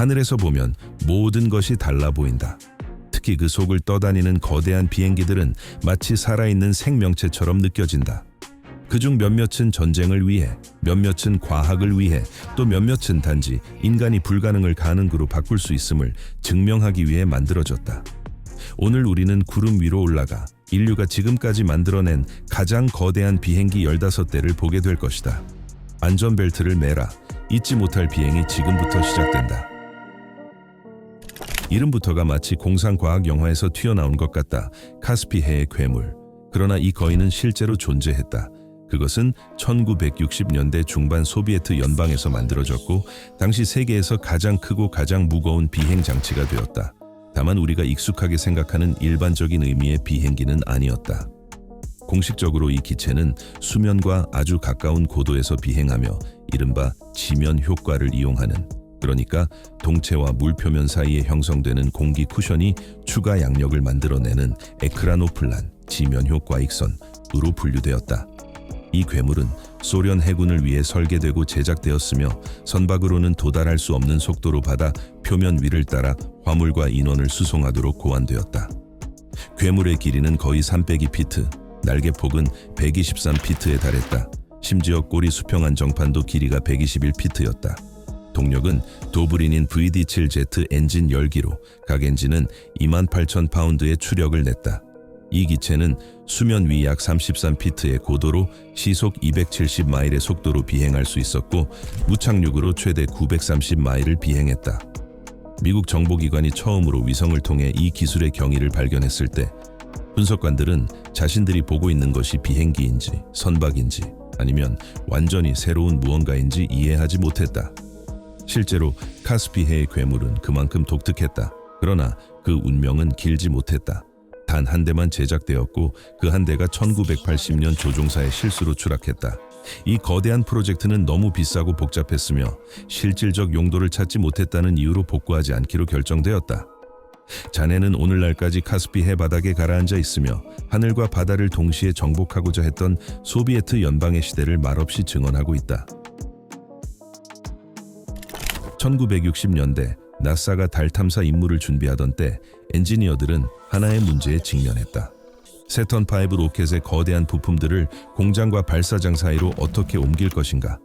하늘에서 보면 모든 것이 달라 보인다. 특히 그 속을 떠다니는 거대한 비행기들은 마치 살아있는 생명체처럼 느껴진다. 그중 몇몇은 전쟁을 위해, 몇몇은 과학을 위해, 또 몇몇은 단지 인간이 불가능을 가능으로 바꿀 수 있음을 증명하기 위해 만들어졌다. 오늘 우리는 구름 위로 올라가 인류가 지금까지 만들어낸 가장 거대한 비행기 15대를 보게 될 것이다. 안전벨트를 매라. 잊지 못할 비행이 지금부터 시작된다. 이름부터가 마치 공상과학 영화에서 튀어나온 것 같다. 카스피해의 괴물. 그러나 이 거인은 실제로 존재했다. 그것은 1960년대 중반 소비에트 연방에서 만들어졌고 당시 세계에서 가장 크고 가장 무거운 비행 장치가 되었다. 다만 우리가 익숙하게 생각하는 일반적인 의미의 비행기는 아니었다. 공식적으로 이 기체는 수면과 아주 가까운 고도에서 비행하며 이른바 지면 효과를 이용하는, 그러니까 동체와 물 표면 사이에 형성되는 공기 쿠션이 추가 양력을 만들어내는 에크라노플란, 지면 효과 익선으로 분류되었다. 이 괴물은 소련 해군을 위해 설계되고 제작되었으며 선박으로는 도달할 수 없는 속도로 바다 표면 위를 따라 화물과 인원을 수송하도록 고안되었다. 괴물의 길이는 거의 300피트, 날개폭은 123피트에 달했다. 심지어 꼬리 수평한 정판도 길이가 121피트였다. 동력은 도브리닌 VD7Z 엔진 열기로 각 엔진은 28,000파운드의 추력을 냈다. 이 기체는 수면 위 약 33피트의 고도로 시속 270마일의 속도로 비행할 수 있었고 무착륙으로 최대 930마일을 비행했다. 미국 정보기관이 처음으로 위성을 통해 이 기술의 경이를 발견했을 때 분석관들은 자신들이 보고 있는 것이 비행기인지 선박인지 아니면 완전히 새로운 무언가인지 이해하지 못했다. 실제로 카스피해의 괴물은 그만큼 독특했다. 그러나 그 운명은 길지 못했다. 단 한 대만 제작되었고 그 한 대가 1980년 조종사의 실수로 추락했다. 이 거대한 프로젝트는 너무 비싸고 복잡했으며 실질적 용도를 찾지 못했다는 이유로 복구하지 않기로 결정되었다. 자네는 오늘날까지 카스피해 바닥에 가라앉아 있으며 하늘과 바다를 동시에 정복하고자 했던 소비에트 연방의 시대를 말없이 증언하고 있다. 1960년대 나사가 달 탐사 임무를 준비하던 때 엔지니어들은 하나의 문제에 직면했다. 세턴5 로켓의 거대한 부품들을 공장과 발사장 사이로 어떻게 옮길 것인가.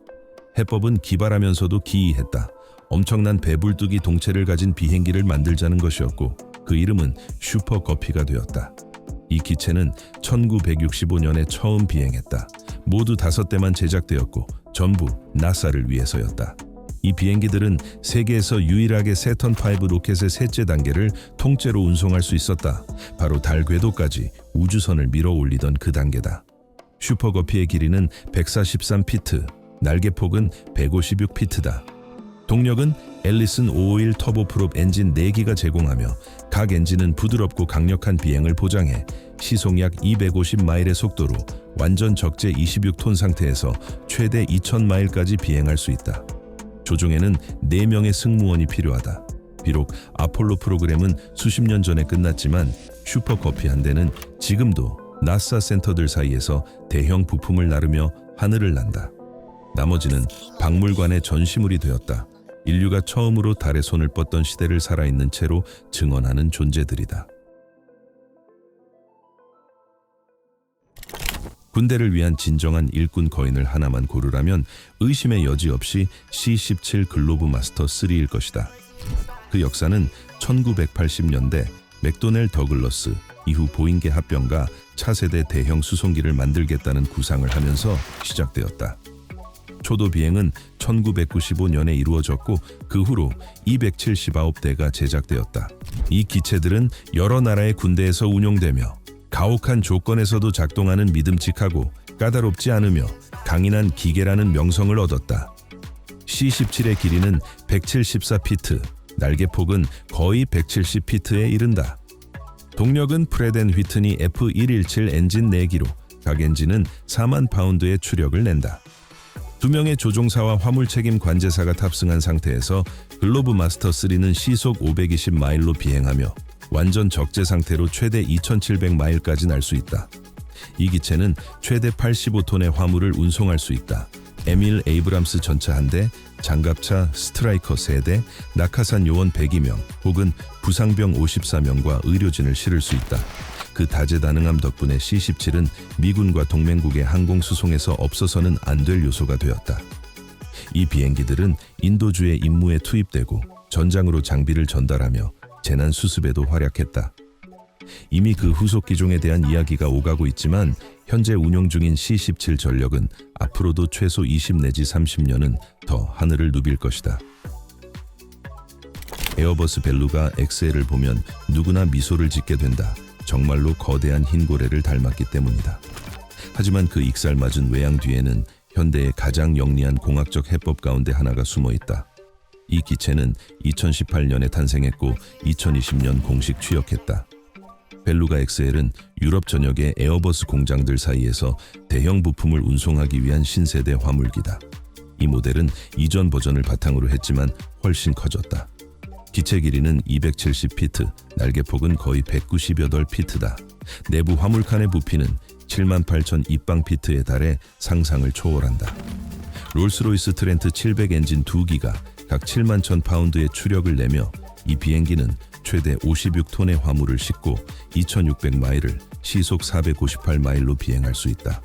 해법은 기발하면서도 기이했다. 엄청난 배불뚝이 동체를 가진 비행기를 만들자는 것이었고 그 이름은 슈퍼거피가 되었다. 이 기체는 1965년에 처음 비행했다. 모두 5대만 제작되었고 전부 나사를 위해서였다. 이 비행기들은 세계에서 유일하게 세턴5 로켓의 셋째 단계를 통째로 운송할 수 있었다. 바로 달 궤도까지 우주선을 밀어 올리던 그 단계다. 슈퍼거피의 길이는 143피트, 날개폭은 156피트다. 동력은 앨리슨 551 터보프롭 엔진 4기가 제공하며 각 엔진은 부드럽고 강력한 비행을 보장해 시속 약 250마일의 속도로 완전 적재 26톤 상태에서 최대 2000마일까지 비행할 수 있다. 조종에는 4명의 승무원이 필요하다. 비록 아폴로 프로그램은 수십 년 전에 끝났지만 슈퍼거피 한 대는 지금도 나사 센터들 사이에서 대형 부품을 나르며 하늘을 난다. 나머지는 박물관의 전시물이 되었다. 인류가 처음으로 달에 손을 뻗던 시대를 살아있는 채로 증언하는 존재들이다. 군대를 위한 진정한 일꾼 거인을 하나만 고르라면 의심의 여지 없이 C-17 글로브 마스터 3일 것이다. 그 역사는 1980년대 맥도넬 더글러스 이후 보잉계 합병가 차세대 대형 수송기를 만들겠다는 구상을 하면서 시작되었다. 초도 비행은 1995년에 이루어졌고 그 후로 279대가 제작되었다. 이 기체들은 여러 나라의 군대에서 운용되며 가혹한 조건에서도 작동하는 믿음직하고 까다롭지 않으며 강인한 기계라는 명성을 얻었다. C-17의 길이는 174피트, 날개폭은 거의 170피트에 이른다. 동력은 프렛 앤 휘트니 F117 엔진 4기로 각 엔진은 4만 파운드의 추력을 낸다. 2명의 조종사와 화물 책임 관제사가 탑승한 상태에서 글로브 마스터 3는 시속 520마일로 비행하며 완전 적재 상태로 최대 2700마일까지 날 수 있다. 이 기체는 최대 85톤의 화물을 운송할 수 있다. 에밀 에이브람스 전차 1대, 장갑차 스트라이커 3대, 낙하산 요원 102명 혹은 부상병 54명과 의료진을 실을 수 있다. 그 다재다능함 덕분에 C-17은 미군과 동맹국의 항공 수송에서 없어서는 안 될 요소가 되었다. 이 비행기들은 인도주의 임무에 투입되고 전장으로 장비를 전달하며 재난 수습에도 활약했다. 이미 그 후속 기종에 대한 이야기가 오가고 있지만 현재 운용 중인 C-17 전력은 앞으로도 최소 20 내지 30년은 더 하늘을 누빌 것이다. 에어버스 벨루가 XL을 보면 누구나 미소를 짓게 된다. 정말로 거대한 흰 고래를 닮았기 때문이다. 하지만 그 익살맞은 외양 뒤에는 현대의 가장 영리한 공학적 해법 가운데 하나가 숨어 있다. 이 기체는 2018년에 탄생했고 2020년 공식 취역했다. 벨루가 XL은 유럽 전역의 에어버스 공장들 사이에서 대형 부품을 운송하기 위한 신세대 화물기다. 이 모델은 이전 버전을 바탕으로 했지만 훨씬 커졌다. 기체 길이는 270피트, 날개폭은 거의 190여덟피트다. 내부 화물칸의 부피는 78,000 입방피트에 달해 상상을 초월한다. 롤스로이스 트렌트 700 엔진 2기가 각 71,000파운드의 추력을 내며 이 비행기는 최대 56톤의 화물을 싣고 2,600마일을 시속 458마일로 비행할 수 있다.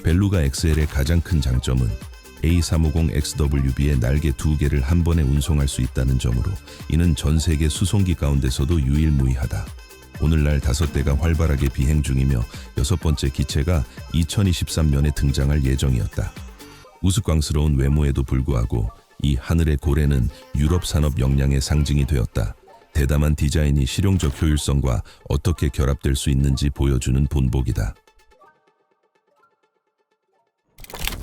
벨루가 XL의 가장 큰 장점은 A350XWB의 날개 2개를 한 번에 운송할 수 있다는 점으로 이는 전 세계 수송기 가운데서도 유일무이하다. 오늘날 5대가 활발하게 비행 중이며 6번째 기체가 2023년에 등장할 예정이었다. 우스꽝스러운 외모에도 불구하고 이 하늘의 고래는 유럽 산업 역량의 상징이 되었다. 대담한 디자인이 실용적 효율성과 어떻게 결합될 수 있는지 보여주는 본보기다.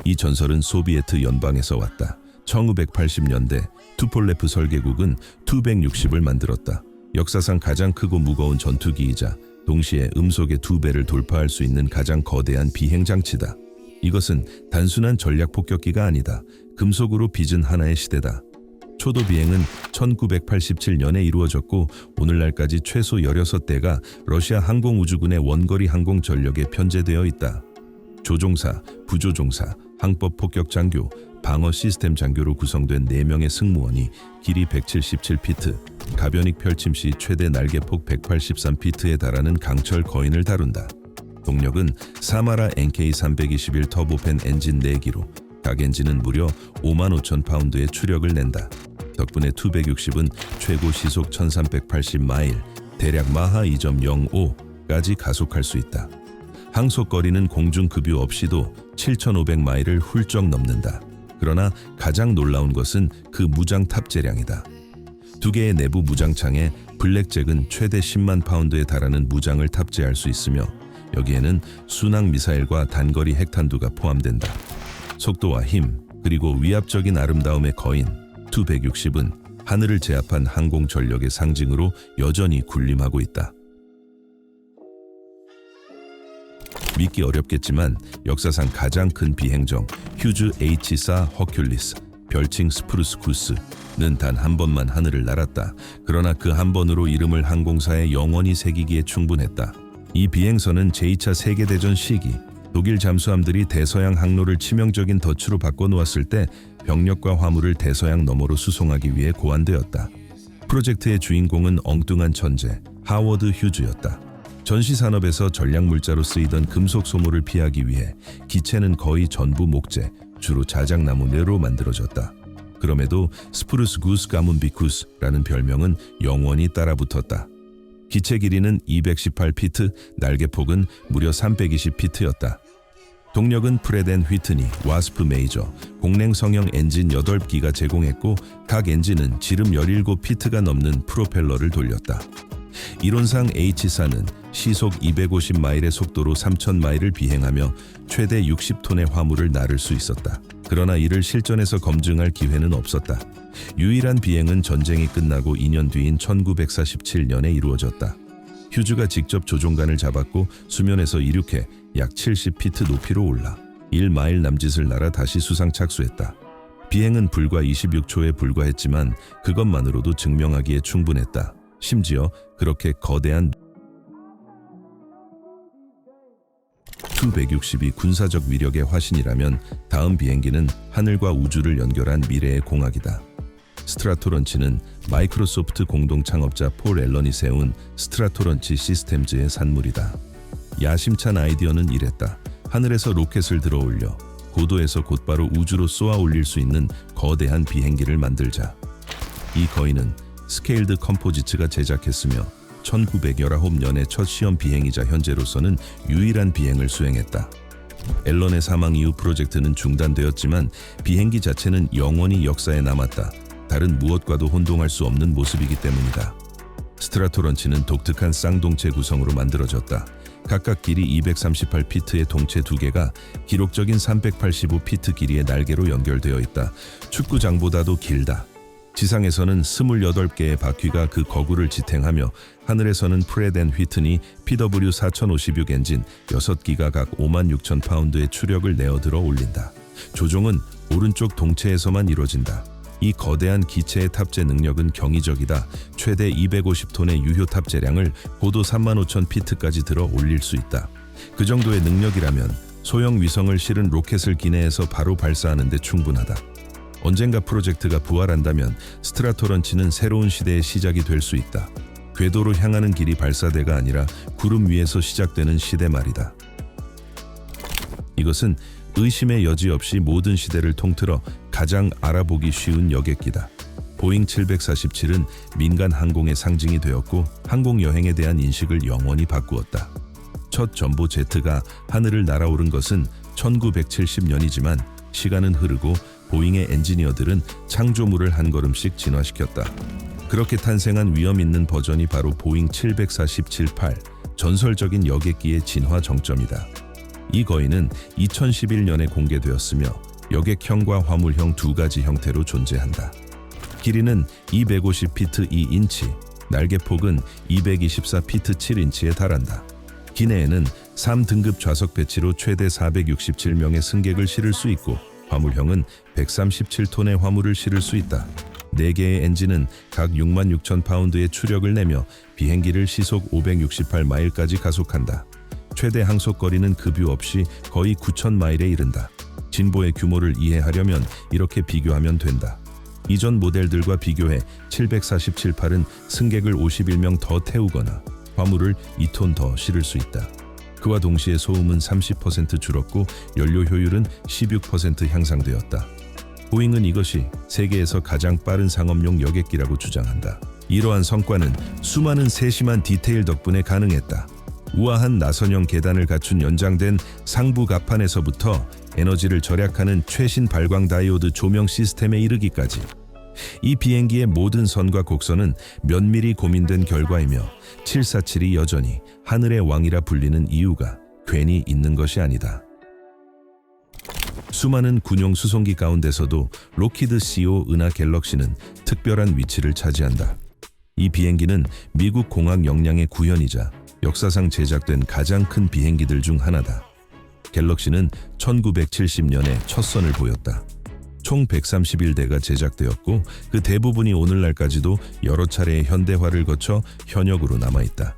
이 전설은 소비에트 연방에서 왔다. 1980년대 투폴레프 설계국은 투160을 만들었다. 역사상 가장 크고 무거운 전투기이자 동시에 음속의 2배를 돌파할 수 있는 가장 거대한 비행장치다. 이것은 단순한 전략 폭격기가 아니다. 금속으로 빚은 하나의 시대다. 초도 비행은 1987년에 이루어졌고 오늘날까지 최소 16대가 러시아 항공우주군의 원거리 항공 전력에 편재되어 있다. 조종사, 부조종사, 항법 폭격 장교, 방어 시스템 장교로 구성된 4명의 승무원이 길이 177피트, 가변익 펼침 시 최대 날개폭 183피트에 달하는 강철 거인을 다룬다. 동력은 사마라 NK321 터보팬 엔진 4기로 각 엔진은 무려 55,000파운드의 추력을 낸다. 덕분에 투160은 최고 시속 1380마일, 대략 마하 2.05까지 가속할 수 있다. 항속거리는 공중급유 없이도 7,500마일을 훌쩍 넘는다. 그러나 가장 놀라운 것은 그 무장 탑재량이다. 2개의 내부 무장창에 블랙잭은 최대 10만 파운드에 달하는 무장을 탑재할 수 있으며 여기에는 순항 미사일과 단거리 핵탄두가 포함된다. 속도와 힘, 그리고 위압적인 아름다움의 거인 투160은 하늘을 제압한 항공 전력의 상징으로 여전히 군림하고 있다. 믿기 어렵겠지만 역사상 가장 큰 비행정 휴즈 H4 허큘리스, 별칭 스프루스 구스는 단 한 번만 하늘을 날았다. 그러나 그 한 번으로 이름을 항공사에 영원히 새기기에 충분했다. 이 비행선은 제2차 세계대전 시기 독일 잠수함들이 대서양 항로를 치명적인 덫으로 바꿔놓았을 때 병력과 화물을 대서양 너머로 수송하기 위해 고안되었다. 프로젝트의 주인공은 엉뚱한 천재 하워드 휴즈였다. 전시산업에서 전략물자로 쓰이던 금속 소모를 피하기 위해 기체는 거의 전부 목재, 주로 자작나무 뇌로 만들어졌다. 그럼에도 스프루스 구스 가문 비쿠스라는 별명은 영원히 따라붙었다. 기체 길이는 218피트, 날개폭은 무려 320피트였다. 동력은 프렛 앤 휘트니, 와스프 메이저, 공냉 성형 엔진 8기가 제공했고 각 엔진은 지름 17피트가 넘는 프로펠러를 돌렸다. 이론상 H사는 시속 250마일의 속도로 3,000마일을 비행하며 최대 60톤의 화물을 나를 수 있었다. 그러나 이를 실전에서 검증할 기회는 없었다. 유일한 비행은 전쟁이 끝나고 2년 뒤인 1947년에 이루어졌다. 휴즈가 직접 조종관을 잡았고 수면에서 이륙해 약 70피트 높이로 올라 1마일 남짓을 날아 다시 수상 착수했다. 비행은 불과 26초에 불과했지만 그것만으로도 증명하기에 충분했다. 심지어 그렇게 거대한 Su-160이 군사적 위력의 화신이라면 다음 비행기는 하늘과 우주를 연결한 미래의 공학이다. 스트라토런치는 마이크로소프트 공동 창업자 폴 앨런이 세운 스트라토런치 시스템즈의 산물이다. 야심찬 아이디어는 이랬다. 하늘에서 로켓을 들어 올려 고도에서 곧바로 우주로 쏘아 올릴 수 있는 거대한 비행기를 만들자. 이 거인은 스케일드 컴포지츠가 제작했으며 1919년의 첫 시험 비행이자 현재로서는 유일한 비행을 수행했다. 앨런의 사망 이후 프로젝트는 중단되었지만 비행기 자체는 영원히 역사에 남았다. 다른 무엇과도 혼동할 수 없는 모습이기 때문이다. 스트라토런치는 독특한 쌍동체 구성으로 만들어졌다. 각각 길이 238피트의 동체 2개가 기록적인 385피트 길이의 날개로 연결되어 있다. 축구장보다도 길다. 지상에서는 28개의 바퀴가 그 거구를 지탱하며 하늘에서는 프렛 앤 휘트니 PW4056 엔진 6기가 각 56,000파운드의 추력을 내어들어 올린다. 조종은 오른쪽 동체에서만 이루어진다. 이 거대한 기체의 탑재 능력은 경이적이다. 최대 250톤의 유효 탑재량을 고도 35,000피트까지 들어 올릴 수 있다. 그 정도의 능력이라면 소형 위성을 실은 로켓을 기내에서 바로 발사하는 데 충분하다. 언젠가 프로젝트가 부활한다면 스트라토런치는 새로운 시대의 시작이 될 수 있다. 궤도로 향하는 길이 발사대가 아니라 구름 위에서 시작되는 시대 말이다. 이것은 의심의 여지 없이 모든 시대를 통틀어 가장 알아보기 쉬운 여객기다. 보잉 747은 민간 항공의 상징이 되었고 항공 여행에 대한 인식을 영원히 바꾸었다. 첫 전보 제트가 하늘을 날아오른 것은 1970년이지만 시간은 흐르고 보잉의 엔지니어들은 창조물을 한 걸음씩 진화시켰다. 그렇게 탄생한 위험 있는 버전이 바로 보잉 747-8, 전설적인 여객기의 진화 정점이다. 이 거인은 2011년에 공개되었으며 여객형과 화물형 두 가지 형태로 존재한다. 길이는 250피트 2인치, 날개폭은 224피트 7인치에 달한다. 기내에는 3등급 좌석 배치로 최대 467명의 승객을 실을 수 있고 화물형은 137톤의 화물을 실을 수 있다. 4개의 엔진은 각 66,000파운드의 추력을 내며 비행기를 시속 568마일까지 가속한다. 최대 항속거리는 급유 없이 거의 9,000마일에 이른다. 진보의 규모를 이해하려면 이렇게 비교하면 된다. 이전 모델들과 비교해 747-8은 승객을 51명 더 태우거나 화물을 2톤 더 실을 수 있다. 그와 동시에 소음은 30% 줄었고 연료 효율은 16% 향상되었다. 보잉은 이것이 세계에서 가장 빠른 상업용 여객기라고 주장한다. 이러한 성과는 수많은 세심한 디테일 덕분에 가능했다. 우아한 나선형 계단을 갖춘 연장된 상부 갑판에서부터 에너지를 절약하는 최신 발광 다이오드 조명 시스템에 이르기까지 이 비행기의 모든 선과 곡선은 면밀히 고민된 결과이며 747이 여전히 하늘의 왕이라 불리는 이유가 괜히 있는 것이 아니다. 수많은 군용 수송기 가운데서도 록히드 CO 은하 갤럭시는 특별한 위치를 차지한다. 이 비행기는 미국 공학 역량의 구현이자 역사상 제작된 가장 큰 비행기들 중 하나다. 갤럭시는 1970년에 첫 선을 보였다. 총 131대가 제작되었고 그 대부분이 오늘날까지도 여러 차례의 현대화를 거쳐 현역으로 남아있다.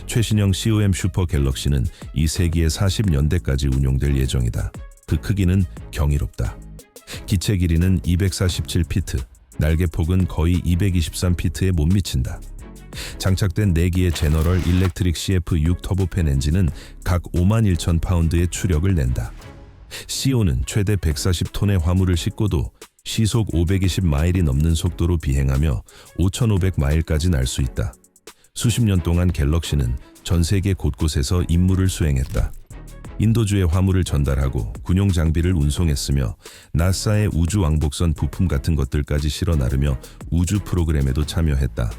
최신형 COM 슈퍼 갤럭시는 이 세기의 40년대까지 운용될 예정이다. 그 크기는 경이롭다. 기체 길이는 247피트, 날개폭은 거의 223피트에 못 미친다. 장착된 4기의 제너럴 일렉트릭 CF6 터보팬 엔진은 각 51,000파운드의 추력을 낸다. CO는 최대 140톤의 화물을 싣고도 시속 520마일이 넘는 속도로 비행하며 5,500마일까지 날 수 있다. 수십 년 동안 갤럭시는 전 세계 곳곳에서 임무를 수행했다. 인도주에 화물을 전달하고 군용 장비를 운송했으며 나사의 우주 왕복선 부품 같은 것들까지 실어 나르며 우주 프로그램에도 참여했다.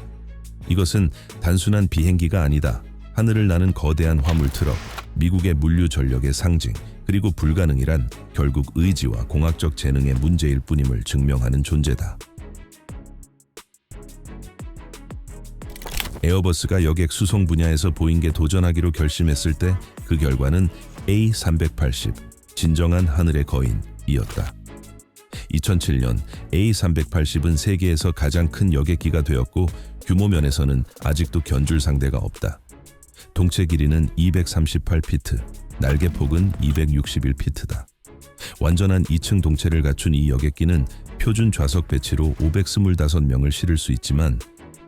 이것은 단순한 비행기가 아니다. 하늘을 나는 거대한 화물 트럭, 미국의 물류 전력의 상징, 그리고 불가능이란 결국 의지와 공학적 재능의 문제일 뿐임을 증명하는 존재다. 에어버스가 여객 수송 분야에서 보잉에 도전하기로 결심했을 때 그 결과는 A380, 진정한 하늘의 거인이었다. 2007년 A380은 세계에서 가장 큰 여객기가 되었고 규모 면에서는 아직도 견줄 상대가 없다. 동체 길이는 238피트, 날개 폭은 261피트다. 완전한 2층 동체를 갖춘 이 여객기는 표준 좌석 배치로 525명을 실을 수 있지만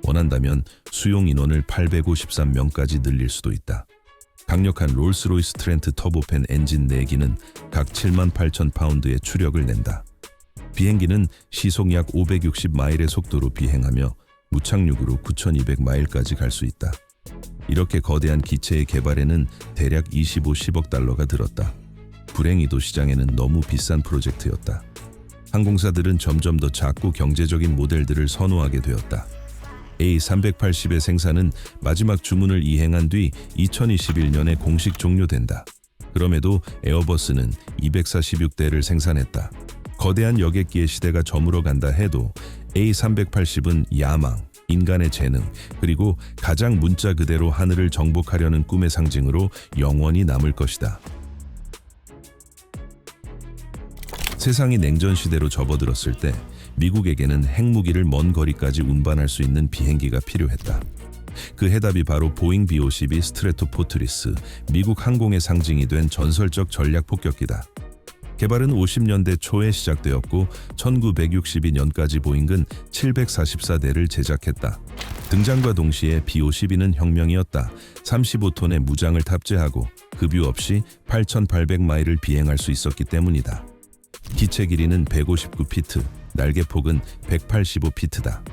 원한다면 수용 인원을 853명까지 늘릴 수도 있다. 강력한 롤스로이스 트렌트 터보팬 엔진 4기는 각 78,000파운드의 추력을 낸다. 비행기는 시속 약 560마일의 속도로 비행하며 무착륙으로 9,200마일까지 갈 수 있다. 이렇게 거대한 기체의 개발에는 대략 25-10억 달러가 들었다. 불행히도 시장에는 너무 비싼 프로젝트였다. 항공사들은 점점 더 작고 경제적인 모델들을 선호하게 되었다. A380의 생산은 마지막 주문을 이행한 뒤 2021년에 공식 종료된다. 그럼에도 에어버스는 246대를 생산했다. 거대한 여객기의 시대가 저물어 간다 해도 A380은 야망, 인간의 재능, 그리고 가장 문자 그대로 하늘을 정복하려는 꿈의 상징으로 영원히 남을 것이다. 세상이 냉전 시대로 접어들었을 때 미국에게는 핵무기를 먼 거리까지 운반할 수 있는 비행기가 필요했다. 그 해답이 바로 보잉 B-52 스트래토포트리스, 미국 항공의 상징이 된 전설적 전략 폭격기다. 개발은 50년대 초에 시작되었고 1962년까지 보잉은 744대를 제작했다. 등장과 동시에 B-52는 혁명이었다. 35톤의 무장을 탑재하고 급유 없이 8,800마일을 비행할 수 있었기 때문이다. 기체 길이는 159피트, 날개 폭은 185피트다.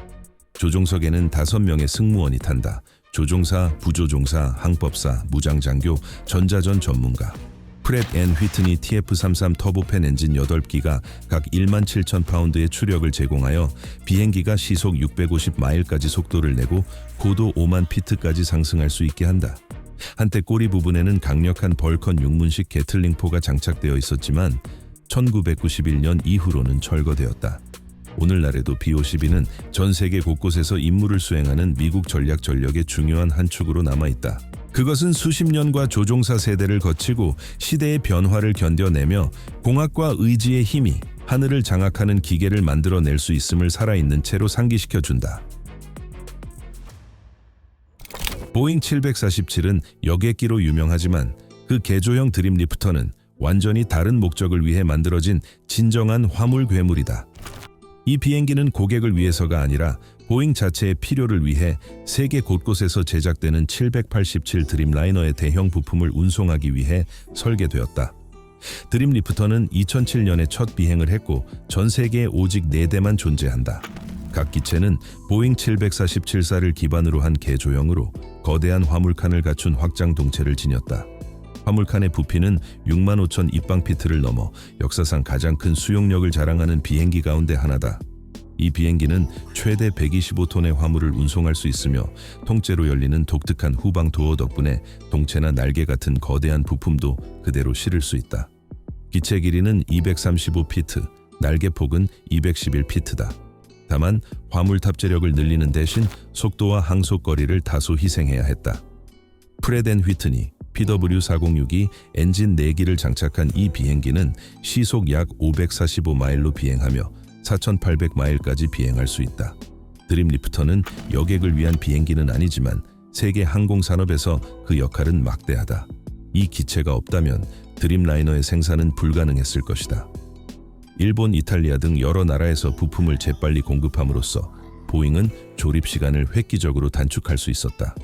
조종석에는 5명의 승무원이 탄다. 조종사, 부조종사, 항법사, 무장장교, 전자전 전문가. 프렛 앤 휘트니 TF-33 터보팬 엔진 8기가 각 17,000파운드의 추력을 제공하여 비행기가 시속 650마일까지 속도를 내고 고도 5만 피트까지 상승할 수 있게 한다. 한때 꼬리 부분에는 강력한 벌컨 6문식 게틀링포가 장착되어 있었지만 1991년 이후로는 철거되었다. 오늘날에도 B-52는 전 세계 곳곳에서 임무를 수행하는 미국 전략 전력의 중요한 한 축으로 남아있다. 그것은 수십 년과 조종사 세대를 거치고 시대의 변화를 견뎌내며 공학과 의지의 힘이 하늘을 장악하는 기계를 만들어낼 수 있음을 살아있는 채로 상기시켜준다. 보잉 747은 여객기로 유명하지만 그 개조형 드림리프터는 완전히 다른 목적을 위해 만들어진 진정한 화물 괴물이다. 이 비행기는 고객을 위해서가 아니라 보잉 자체의 필요를 위해 세계 곳곳에서 제작되는 787 드림라이너의 대형 부품을 운송하기 위해 설계되었다. 드림리프터는 2007년에 첫 비행을 했고 전 세계에 오직 4대만 존재한다. 각 기체는 보잉 747사를 기반으로 한 개조형으로 거대한 화물칸을 갖춘 확장 동체를 지녔다. 화물칸의 부피는 65,000 입방피트를 넘어 역사상 가장 큰 수용력을 자랑하는 비행기 가운데 하나다. 이 비행기는 최대 125톤의 화물을 운송할 수 있으며 통째로 열리는 독특한 후방 도어 덕분에 동체나 날개 같은 거대한 부품도 그대로 실을 수 있다. 기체 길이는 235피트, 날개 폭은 211피트다. 다만 화물 탑재력을 늘리는 대신 속도와 항속 거리를 다소 희생해야 했다. 프렛 앤 휘트니 PW406이 엔진 4기를 장착한 이 비행기는 시속 약 545마일로 비행하며 4,800마일까지 비행할 수 있다. 드림리프터는 여객을 위한 비행기는 아니지만 세계 항공산업에서 그 역할은 막대하다. 이 기체가 없다면 드림라이너의 생산은 불가능했을 것이다. 일본, 이탈리아 등 여러 나라에서 부품을 재빨리 공급함으로써 보잉은 조립 시간을 획기적으로 단축할 수 있었다.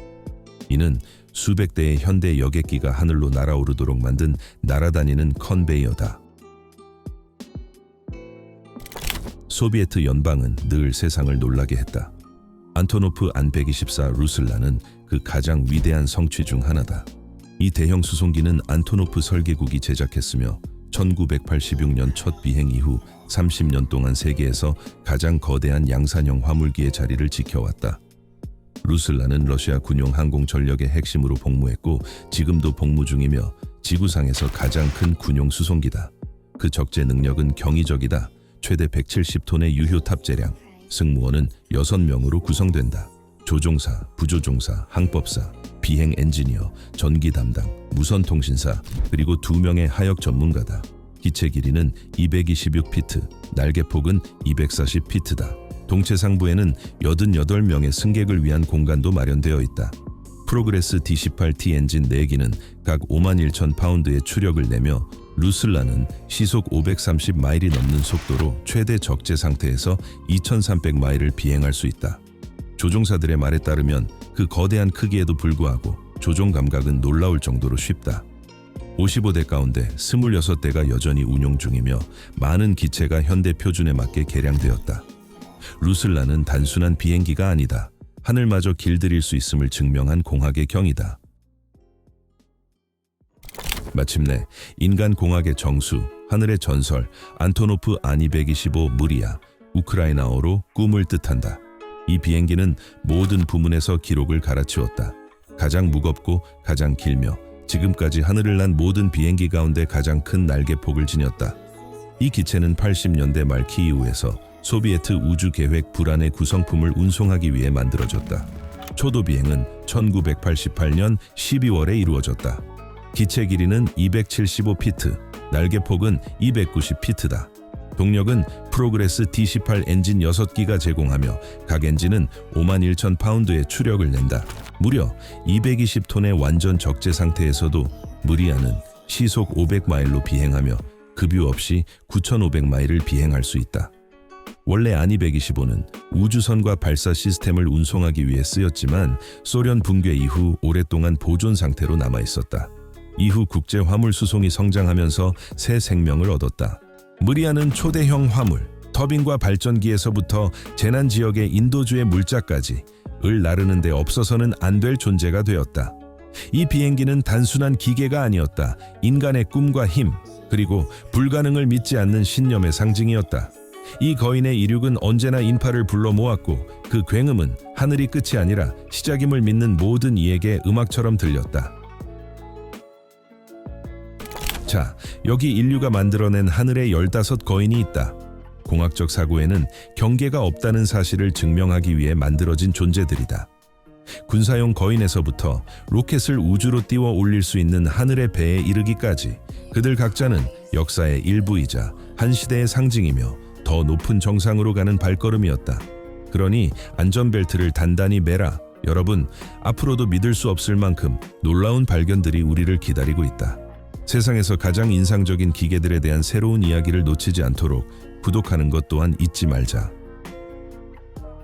이는 수백 대의 현대 여객기가 하늘로 날아오르도록 만든 날아다니는 컨베이어다. 소비에트 연방은 늘 세상을 놀라게 했다. 안토노프 안-124 루슬라는 그 가장 위대한 성취 중 하나다. 이 대형 수송기는 안토노프 설계국이 제작했으며 1986년 첫 비행 이후 30년 동안 세계에서 가장 거대한 양산형 화물기의 자리를 지켜왔다. 루슬라는 러시아 군용 항공 전력의 핵심으로 복무했고 지금도 복무 중이며 지구상에서 가장 큰 군용 수송기다. 그 적재 능력은 경이적이다. 최대 170톤의 유효 탑재량, 승무원은 6명으로 구성된다. 조종사, 부조종사, 항법사, 비행 엔지니어, 전기 담당, 무선 통신사, 그리고 2명의 하역 전문가다. 기체 길이는 226피트, 날개 폭은 240피트다. 동체 상부에는 88명의 승객을 위한 공간도 마련되어 있다. 프로그레스 D18T 엔진 4기는 각 51,000파운드의 추력을 내며 루슬라는 시속 530마일이 넘는 속도로 최대 적재 상태에서 2,300마일을 비행할 수 있다. 조종사들의 말에 따르면 그 거대한 크기에도 불구하고 조종 감각은 놀라울 정도로 쉽다. 55대 가운데 26대가 여전히 운용 중이며 많은 기체가 현대 표준에 맞게 개량되었다. 루슬라는 단순한 비행기가 아니다. 하늘마저 길들일 수 있음을 증명한 공학의 경이다. 마침내 인간 공학의 정수, 하늘의 전설, 안토노프 안-225 무리아, 우크라이나어로 꿈을 뜻한다. 이 비행기는 모든 부문에서 기록을 갈아치웠다. 가장 무겁고 가장 길며 지금까지 하늘을 난 모든 비행기 가운데 가장 큰 날개폭을 지녔다. 이 기체는 80년대 말 키이우에서 소비에트 우주계획 불안의 구성품을 운송하기 위해 만들어졌다. 초도 비행은 1988년 12월에 이루어졌다. 기체 길이는 275피트, 날개폭은 290피트다. 동력은 프로그레스 D18 엔진 6기가 제공하며 각 엔진은 51,000파운드의 추력을 낸다. 무려 220톤의 완전 적재 상태에서도 무리아는 시속 500마일로 비행하며 급유 없이 9,500마일을 비행할 수 있다. 원래 안-225는 우주선과 발사 시스템을 운송하기 위해 쓰였지만 소련 붕괴 이후 오랫동안 보존 상태로 남아 있었다. 이후 국제 화물 수송이 성장하면서 새 생명을 얻었다. 무리아는 초대형 화물, 터빈과 발전기에서부터 재난 지역의 인도주의 물자까지 을 나르는 데 없어서는 안 될 존재가 되었다. 이 비행기는 단순한 기계가 아니었다. 인간의 꿈과 힘, 그리고 불가능을 믿지 않는 신념의 상징이었다. 이 거인의 이륙은 언제나 인파를 불러 모았고 그 굉음은 하늘이 끝이 아니라 시작임을 믿는 모든 이에게 음악처럼 들렸다. 자, 여기 인류가 만들어낸 하늘의 15거인이 있다. 공학적 사고에는 경계가 없다는 사실을 증명하기 위해 만들어진 존재들이다. 군사용 거인에서부터 로켓을 우주로 띄워 올릴 수 있는 하늘의 배에 이르기까지 그들 각자는 역사의 일부이자 한 시대의 상징이며 더 높은 정상으로 가는 발걸음이었다. 그러니 안전벨트를 단단히 매라. 여러분, 앞으로도 믿을 수 없을 만큼 놀라운 발견들이 우리를 기다리고 있다. 세상에서 가장 인상적인 기계들에 대한 새로운 이야기를 놓치지 않도록 구독하는 것 또한 잊지 말자.